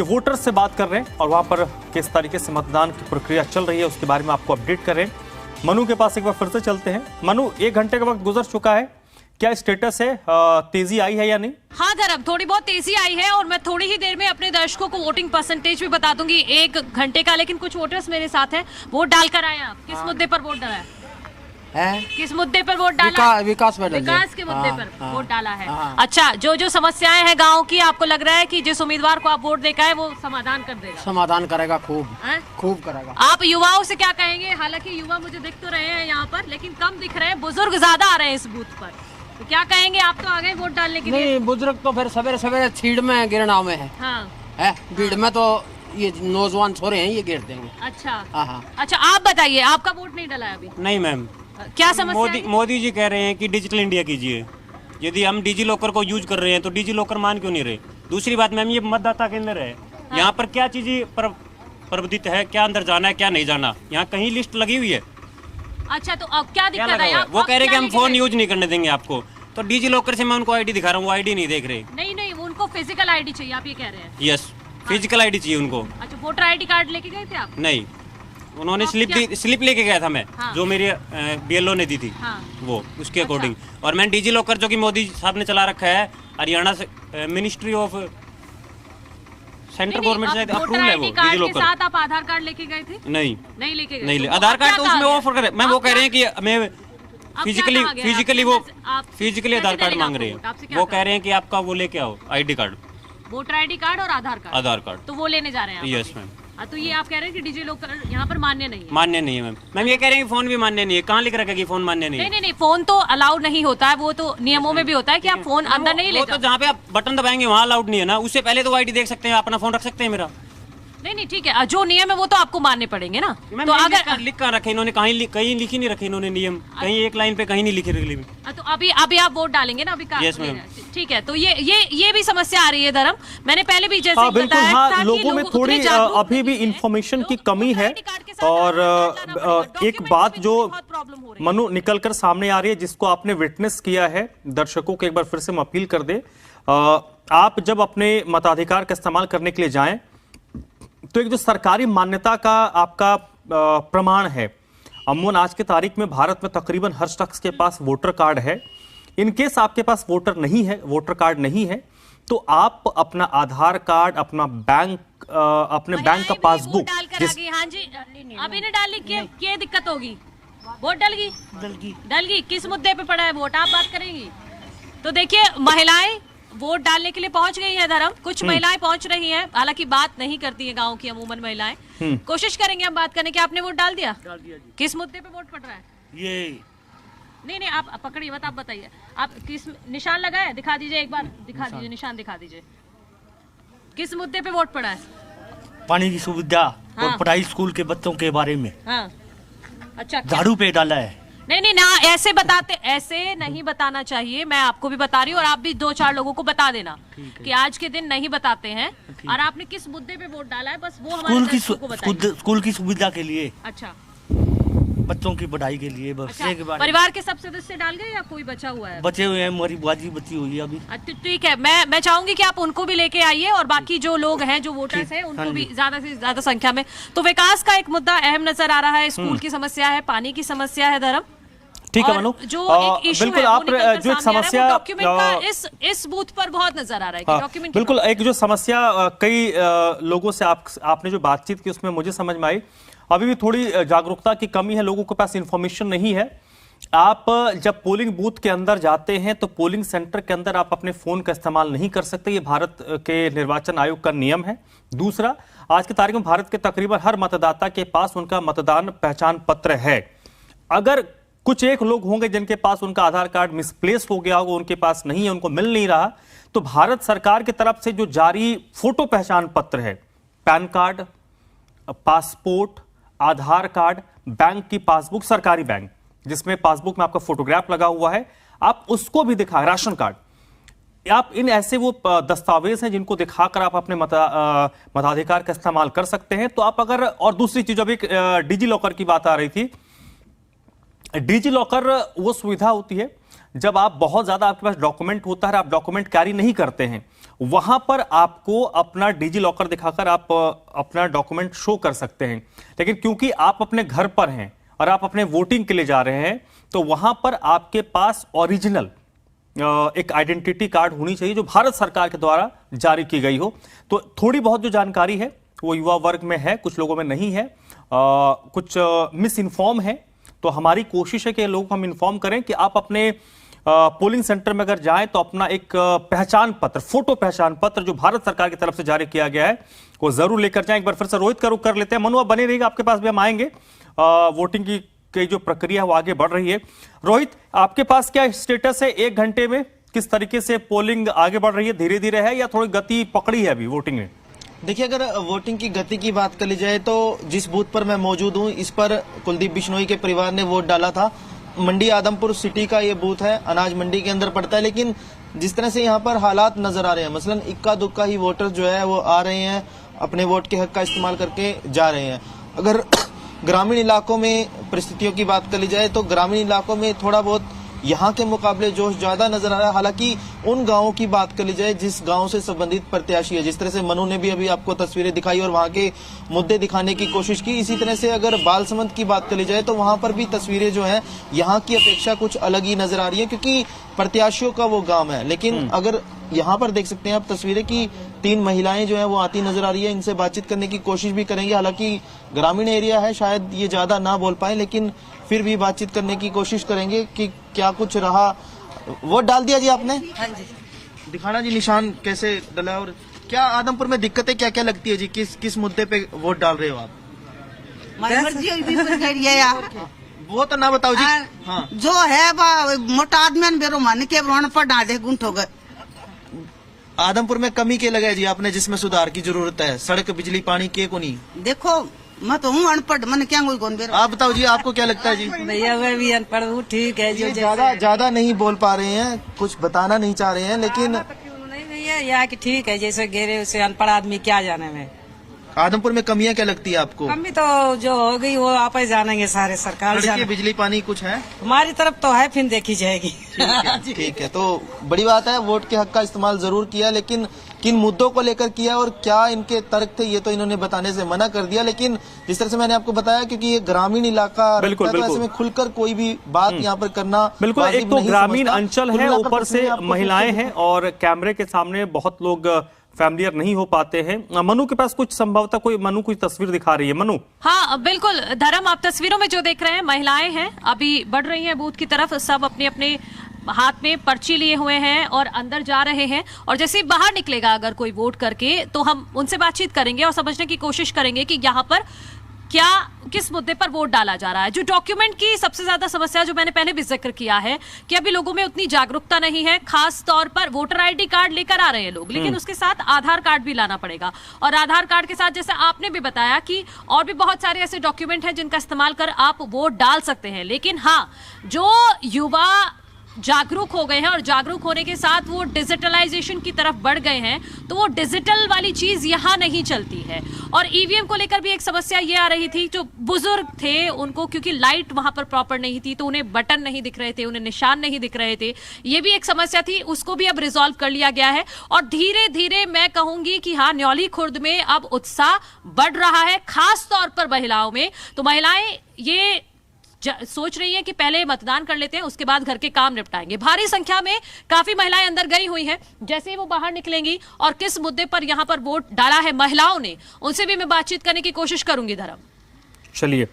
कि वोटर से बात कर रहे हैं और वहां पर किस तरीके से मतदान की प्रक्रिया चल रही है उसके बारे में आपको अपडेट कर रहे हैं। मनु के पास एक बार फिर से चलते हैं। मनु, 1 घंटे का वक्त गुजर चुका है, क्या स्टेटस है, तेजी आई है या नहीं? हाँ धर्म, थोड़ी बहुत तेजी आई है और मैं थोड़ी ही देर में अपने दर्शकों को वोटिंग परसेंटेज भी बता दूंगी 1 घंटे का। लेकिन कुछ वोटर्स मेरे साथ हैं, वोट डालकर आए। आप किस मुद्दे पर वोट डाला है? किस मुद्दे पर वोट डाला? विकास के मुद्दे पर वोट डाला है। अच्छा, जो समस्याएं हैं गांव की, आपको लग रहा है कि जिस उम्मीदवार को आप वोट देकर आए वो समाधान कर देगा? समाधान करेगा, खूब करेगा। आप युवाओं से क्या कहेंगे? हालांकि युवा मुझे दिख तो रहे हैं यहाँ पर, लेकिन कम दिख रहे हैं, बुजुर्ग ज्यादा आ रहे हैं इस बूथ पर, तो क्या कहेंगे? आप तो आ गए वोट डालने के लिए। नहीं, बुजुर्ग तो फिर सवेरे सवेरे छीड़ में गिरना में है। हाँ। भीड़ में तो ये नौजवान छोरे हैं, ये गिर देंगे। अच्छा। हाँ। अच्छा, आप बताइए, आपका वोट नहीं डाला है अभी? नहीं मैम। क्या समस्या है? मोदी जी कह रहे हैं कि डिजिटल इंडिया कीजिए। यदि हम डिजी लॉकर को यूज कर रहे हैं तो डिजी लॉकर मान क्यों नहीं रहे? दूसरी बात मैम, ये मतदाता केंद्र है। हाँ। यहाँ पर क्या चीजें प्रबंधित है, क्या अंदर जाना है, क्या नहीं जाना, यहाँ कहीं लिस्ट लगी हुई है। अच्छा, तो अब क्या दिक्कत है? वो कह रहे हैं कि हम फोन यूज नहीं करने देंगे आपको, तो डिजी लॉकर से मैं उनको आईडी दिखा रहा हूँ, वो आईडी नहीं देख रहे। नहीं, उनको फिजिकल आईडी चाहिए, आप ये कह रहे हैं? यस, फिजिकल आईडी चाहिए उनको। अच्छा, वोटर आईडी कार्ड लेके गए थे आप? नहीं, उन्होंने स्लिप लेके गया था मैं। हाँ। जो मेरी बीएलओ ने दी थी। हाँ। वो उसके अकॉर्डिंग। अच्छा। और मैंने डिजी लॉकर, जो कि मोदी साहब ने चला रखा है, हरियाणा से मिनिस्ट्री ऑफ सेंट्रल गवर्नमेंट से अप्रूवल है वो डिजी लॉकर। के साथ आप आधार कार्ड लेके गए थे? नहीं लेके गए। नहीं, आधार कार्ड तो उसमें ऑफर करे। मैं वो कह रहे हैं कि मैं फिजिकली आधार कार्ड मांग रहे हैं। वो कह रहे हैं कि आपका वो लेके आओ ID card, voter ID card और आधार कार्ड। तो वो लेने जा रहे हैं? Yes ma'am. तो ये आप कह रहे हैं कि डिजी लॉकर यहाँ पर मान्य नहीं है? मान्य नहीं है मैम। ये कह रहे हैं कि फोन भी मान्य नहीं है। कहाँ लिख रखा है कि फोन मान्य नहीं है? नहीं, फोन तो अलाउड नहीं होता है, वो तो नियमों में भी होता है कि आप फोन अंदर नहीं ले जाओ। तो जहाँ पे आप बटन दबाएंगे वहाँ अलाउड नहीं है ना। उससे पहले तो आईडी देख सकते हैं, अपना फोन रख सकते हैं मेरा। नहीं, ठीक है, जो नियम है वो तो आपको मानने पड़ेंगे ना। तो अगर लिख कर रखे इन्होंने, कहीं लिखी नहीं रखे इन्होंने नियम, कहीं एक लाइन पे कहीं नहीं लिखी रखी। तो अभी आप वोट डालेंगे ना? अभी ठीक है। तो ये भी समस्या आ रही है धर्म। मैंने पहले भी जैसे बिल्कुल, हाँ, लोगों में थोड़ी अभी भी इंफॉर्मेशन की कमी है। और एक बात जो मनु निकल कर सामने आ रही है, जिसको आपने विटनेस किया है, दर्शकों को एक बार फिर से हम अपील कर दे, आप जब अपने मताधिकार का इस्तेमाल करने के लिए जाएं तो एक जो सरकारी मान्यता का आपका प्रमाण है। अमूमन आज की तारीख में भारत में तकरीबन हर शख्स के पास वोटर कार्ड है। इन केस आपके पास वोटर कार्ड नहीं है, तो आप अपना आधार कार्ड, अपना अपने बैंक का पासबुक। हाँ जी, अभी ने डाली, क्या दिक्कत होगी? वोट डल गई। किस मुद्दे पे पड़ा है वोट, आप बात करेंगी? तो देखिए, महिलाएं वोट डालने के लिए पहुंच गई है धर्म। कुछ महिलाएं पहुंच रही हैं, हालांकि बात नहीं करती है गांव की अमूमन महिलाएं। कोशिश करेंगे हम बात करने की। आपने वोट डाल दिया जी। किस मुद्दे पे वोट पड़ रहा है? ये नहीं, आप पकड़िए मत, आप बताइए आप किस निशान लगा है? दिखा दीजिए एक बार, दिखा दीजिए निशान, दिखा दीजिए। किस मुद्दे पे वोट पड़ा है? पानी की सुविधा और पढ़ाई, स्कूल के बच्चों के बारे में। हाँ। अच्छा, झाड़ू पे डाला है। नहीं ना, ऐसे नहीं बताना चाहिए। मैं आपको भी बता रही हूँ और आप भी 2-4 लोगों को बता देना कि आज के दिन नहीं बताते हैं। और आपने किस मुद्दे पे वोट डाला है, बस वो हमारे स्कूल की सुविधा के लिए। अच्छा, बच्चों की पढ़ाई के लिए बस। अच्छा, परिवार के सब सदस्य डाल गए या कोई बचा हुआ है? बचे हुए हैं, हमारी बाजी बची हुई है अभी। ठीक है, मैं चाहूंगी कि आप उनको भी लेके आइए और बाकी जो लोग हैं, जो वोटर्स हैं, उनको भी ज्यादा से ज्यादा संख्या में। तो विकास का एक मुद्दा अहम नजर आ रहा है, स्कूल की समस्या है, पानी की समस्या है धर्म। ठीक है मनु, जो एक इशू बिल्कुल, है, आप जो एक समस्या डॉक्यूमेंट का इस बूथ पर बहुत नजर आ रहा है कि डॉक्यूमेंट बिल्कुल एक जो समस्या कई लोगों से आपने जो बातचीत की उसमें मुझे समझ में आई, अभी भी थोड़ी जागरूकता की कमी है, लोगों के पास इंफॉर्मेशन नहीं है। आप जब पोलिंग बूथ के अंदर जाते हैं तो पोलिंग सेंटर के अंदर आप अपने फोन का इस्तेमाल नहीं कर सकते, ये भारत के निर्वाचन आयोग का नियम है। दूसरा, आज की तारीख में भारत के तकरीबन हर मतदाता के पास उनका मतदान पहचान पत्र है। अगर कुछ एक लोग होंगे जिनके पास उनका आधार कार्ड मिसप्लेस हो गया होगा, उनके पास नहीं है, उनको मिल नहीं रहा, तो भारत सरकार की तरफ से जो जारी फोटो पहचान पत्र है, पैन कार्ड, पासपोर्ट, आधार कार्ड, बैंक की पासबुक, सरकारी बैंक जिसमें पासबुक में आपका फोटोग्राफ लगा हुआ है, आप उसको भी दिखा, राशन कार्ड, आप इन ऐसे वो दस्तावेज हैं जिनको दिखाकर आप अपने मताधिकार का इस्तेमाल कर सकते हैं। तो आप अगर, और दूसरी चीज, अभी डिजी लॉकर की बात आ रही थी, डिजी लॉकर वो सुविधा होती है जब आप बहुत ज्यादा, आपके पास डॉक्यूमेंट होता है, आप डॉक्यूमेंट कैरी नहीं करते हैं, वहां पर आपको अपना डिजी लॉकर दिखाकर आप अपना डॉक्यूमेंट शो कर सकते हैं। लेकिन क्योंकि आप अपने घर पर हैं और आप अपने वोटिंग के लिए जा रहे हैं, तो वहां पर आपके पास ओरिजिनल एक आइडेंटिटी कार्ड होनी चाहिए जो भारत सरकार के द्वारा जारी की गई हो। तो थोड़ी बहुत जो जानकारी है वो युवा वर्ग में है, कुछ लोगों में नहीं है, कुछ मिस इन्फॉर्म है। तो हमारी कोशिश है कि लोगों को हम इन्फॉर्म करें कि आप अपने पोलिंग सेंटर में अगर जाएं तो अपना एक पहचान पत्र, फोटो पहचान पत्र जो भारत सरकार की तरफ से जारी किया गया है वो जरूर लेकर जाएं। एक बार फिर से रोहित का रुख कर लेते हैं। मनु, आप बने रहिएगा, आपके पास भी हम आएंगे। वोटिंग की जो प्रक्रिया है वो आगे बढ़ रही है। रोहित, आपके पास क्या स्टेटस है? 1 घंटे में किस तरीके से पोलिंग आगे बढ़ रही है? धीरे धीरे है या थोड़ी गति पकड़ी है अभी वोटिंग में? देखिए, अगर वोटिंग की गति की बात कर ली जाए तो जिस बूथ पर मैं मौजूद हूं, इस पर कुलदीप बिश्नोई के परिवार ने वोट डाला था। मंडी आदमपुर सिटी का ये बूथ है, अनाज मंडी के अंदर पड़ता है। लेकिन जिस तरह से यहाँ पर हालात नजर आ रहे हैं, मसलन इक्का दुक्का ही वोटर जो है वो आ रहे हैं, अपने वोट के हक का इस्तेमाल करके जा रहे हैं। अगर ग्रामीण इलाकों में परिस्थितियों की बात कर ली जाए तो ग्रामीण इलाकों में थोड़ा बहुत यहाँ के मुकाबले जोश ज्यादा नजर आ रहा है। हालांकि उन गांवों की बात कर ली जाए जिस गांव से संबंधित प्रत्याशी है, जिस तरह से मनु ने भी अभी आपको तस्वीरें दिखाई और वहां के मुद्दे दिखाने की कोशिश की, इसी तरह से अगर बालसमंद की बात कर ली जाए तो वहां पर भी तस्वीरें जो है यहाँ की अपेक्षा कुछ अलग ही नजर आ रही है, क्योंकि प्रत्याशियों का वो गांव है। लेकिन अगर यहाँ पर देख सकते हैं आप तस्वीरें की 3 महिलाएं जो है वो आती नजर आ रही है, इनसे बातचीत करने की कोशिश भी करेंगे। हालांकि ग्रामीण एरिया है, शायद ये ज्यादा ना बोल पाए, लेकिन फिर भी बातचीत करने की कोशिश करेंगे कि क्या कुछ रहा। वोट डाल दिया जी आपने? हाँ जी। दिखाना जी निशान कैसे डला, और क्या आदमपुर में दिक्कतें क्या क्या लगती है जी? किस मुद्दे पे वोट डाल रहे हो आप? हमारी मर्जी हुई भी कुछ करिए यार। वो तो ना बताओ जी। हाँ, जो है मोटा आदमी बेरो मान के अनपढ़ डाले गुंठ हो गए। आदमपुर में कमी के लगे जी आपने जिसमें सुधार की जरूरत है? सड़क, बिजली, पानी के को नहीं? देखो, मैं तो हूँ अनपढ़, मैंने क्या कोई कौन बेरो। आप बताओ जी, आपको क्या लगता है जी? भैया मैं भी अनपढ़ हूँ, ठीक है। जो ज्यादा नहीं बोल पा रहे हैं, कुछ बताना नहीं चाह रहे हैं, लेकिन नहीं भैया या कि ठीक है, जैसे गेरे उसे अनपढ़ आदमी क्या जाने में। आदमपुर में कमियां क्या लगती है आपको? कमी तो जो हो गई वो आप ही जानेंगे, सारे सरकार सड़कें, बिजली, पानी कुछ है? हमारी तरफ तो है, फिर देखी जाएगी। ठीक है, तो बड़ी बात है, वोट के हक का इस्तेमाल जरूर किया, लेकिन किन मुद्दों को लेकर किया और क्या इनके तर्क थे ये तो इन्होंने बताने से मना कर दिया। लेकिन जिस तरह से मैंने आपको बताया, क्योंकि ये ग्रामीण इलाका बिल्कुल, तो ऐसे में खुलकर कोई भी बात यहाँ पर करना बिल्कुल, एक तो ग्रामीण अंचल है, ऊपर से महिलाएं हैं और कैमरे के सामने बहुत लोग फैमिलियर नहीं हो पाते हैं। मनु के पास कुछ संभवतः कोई तस्वीर दिखा रही है। मनु? हाँ बिल्कुल धर्म, आप तस्वीरों में जो देख रहे हैं, महिलाएं हैं, अभी बढ़ रही हैं बूथ की तरफ, सब अपने अपने हाथ में पर्ची लिए हुए हैं और अंदर जा रहे हैं। और जैसे ही बाहर निकलेगा अगर कोई वोट करके, तो हम उनसे बातचीत करेंगे और समझने की कोशिश करेंगे कि यहाँ पर क्या, किस मुद्दे पर वोट डाला जा रहा है। जो डॉक्यूमेंट की सबसे ज्यादा समस्या, जो मैंने पहले भी जिक्र किया है कि अभी लोगों में उतनी जागरूकता नहीं है, खास तौर पर वोटर आईडी कार्ड लेकर आ रहे हैं लोग, लेकिन उसके साथ आधार कार्ड भी लाना पड़ेगा। और आधार कार्ड के साथ, जैसे आपने भी बताया कि और भी बहुत सारे ऐसे डॉक्यूमेंट हैं जिनका इस्तेमाल कर आप वोट डाल सकते हैं। लेकिन हाँ, जो युवा जागरूक हो गए हैं और जागरूक होने के साथ वो डिजिटलाइजेशन की तरफ बढ़ गए हैं, तो वो डिजिटल वाली चीज यहाँ नहीं चलती है। और ईवीएम को लेकर भी एक समस्या ये आ रही थी, जो बुजुर्ग थे उनको, क्योंकि लाइट वहां पर प्रॉपर नहीं थी तो उन्हें बटन नहीं दिख रहे थे, उन्हें निशान नहीं दिख रहे थे, ये भी एक समस्या थी। उसको भी अब रिजॉल्व कर लिया गया है और धीरे धीरे मैं कहूंगी कि हाँ, न्यौली खुर्द में अब उत्साह बढ़ रहा है, खास तौर पर महिलाओं में। तो महिलाएं ये सोच रही है कि पहले मतदान कर लेते हैं, उसके बाद घर के काम निपटाएंगे। भारी संख्या में काफी महिलाएं अंदर गई हुई हैं। जैसे ही वो बाहर निकलेंगी और किस मुद्दे पर यहां पर वोट डाला है महिलाओं ने, उनसे भी मैं बातचीत करने की कोशिश करूंगी। धर्म, चलिए।